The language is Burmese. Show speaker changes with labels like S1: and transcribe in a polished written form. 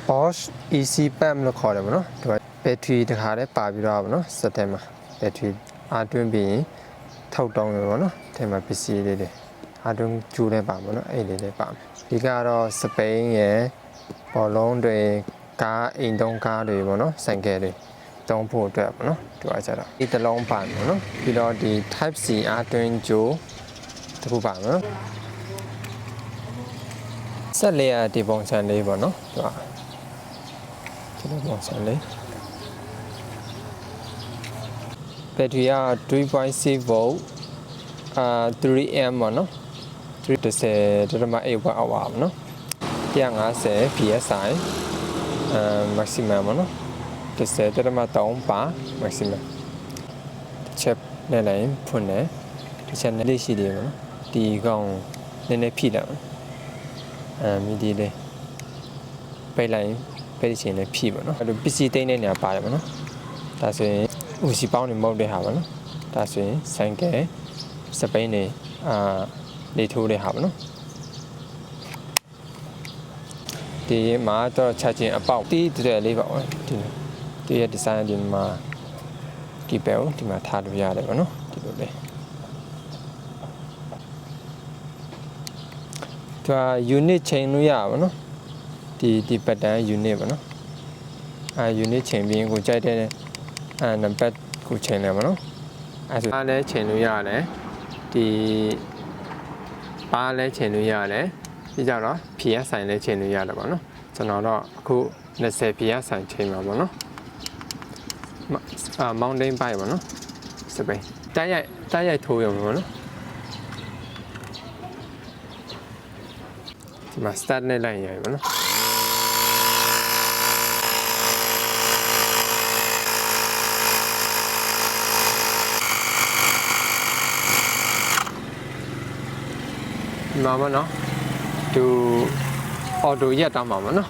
S1: Bosch Easy Pam လို့ခေါ်တယ်ဗောနော်ဒီဘက်ထရီတစ်ခါတည်းပါပြီးတော့ဗောနော်စက်ထဲမှာဘက်ထရီအားတွင်းပြီးရင်ထောက်တောင်းရဗောနော်ထဲမှာပစ္စည်းလေးတွေအားတွင်းကျိုးလည်းပါဗောနော်အဲ့လေးလေးပါမယ်ဒီကတော့စပိန်ရဲ့ဘောလုံးတွေကားအိမ်သုံးကားတွေဗောနော်ဆိုင်ကယ်တွေသုံးဖို့အတွက်ဗောနော်ဒီကကြတော့ဒီတစ်လုံးပါမယ်နော်ပြီးတော့ဒီ Type C အားတွင်းကျိုးတစ်ခုပါမယ်နော်ဆက်လေးရဒီပုံစံလေးဗောနော်ဒီပုံစံလေးဘက်ထရီက 3.6 volt 3 amp ပေါ့နော်3.8 watt hour ပေါ့နော်150 psi maximum ပေါ့နော်10.3 bar maximum ချက်နဲ့လည်းဖွင့်တယ်ဒီချက်နဲ့လေးရှိတယ်ပေါ့နော်ဒီကောင်နည်းနည်းဖြည့်လိုက်မီဒီလေးပိတ်လိုက်ပိတ်ချင်လည်းဖြည့်ပေါ့နော်အဲ့လိုပစ္စည်းသိမ်းတဲ့နေရာပါတယ်ပေါ့နော်ဒါဆိုရင်ဦးစီပေါင်းနေမဟုတ်တဲ့ဟာပါနော်ဒါဆိုရင်ဆိုင်ကယ်စပိန်နေလေထိုးတဲ့ဟာပါနော်ဒီမှာတော့ချက်ချင်းအပေါက်တီးတဲ့လေးပါပေါ့ဒီရဲ့ဒီဇိုင်းဒီမှာဒီပဲကိုဒီမှာထားလို့ရတယ်ပေါ့နော်ဒီလိုလေးသူက unit ချိန်လို့ရပါနော်ဒီပတ်တန်း unit ပေါ့နော်unit ချိန်ပြီးကိုကြိုက်တဲ့နံပါတ်ကိုချိန်တယ်ပေါ့နော်အဲဆိုအားလည်းချိန်လို့ရတယ်ဒီပါလည်းချိန်လို့ရတယ်ပြီးကြတော့ PS ဆိုင်လည်းချိန်လို့ရတယ်ပေါ့နော်ကျွန်တော်တော့အခု20 PS ဆိုင်ချိန်မှာပေါ့နော်mountain bike ပေါ့နော်စပိန်တိုက်ရိုက်ထိုးရုံပေါ့နော်ဒီမှာ start နဲ့လိုက်ရပါနော်ဒီမှာပေါ့နော်သူအော်တိုရက်တောင်းပါပေါ့နော်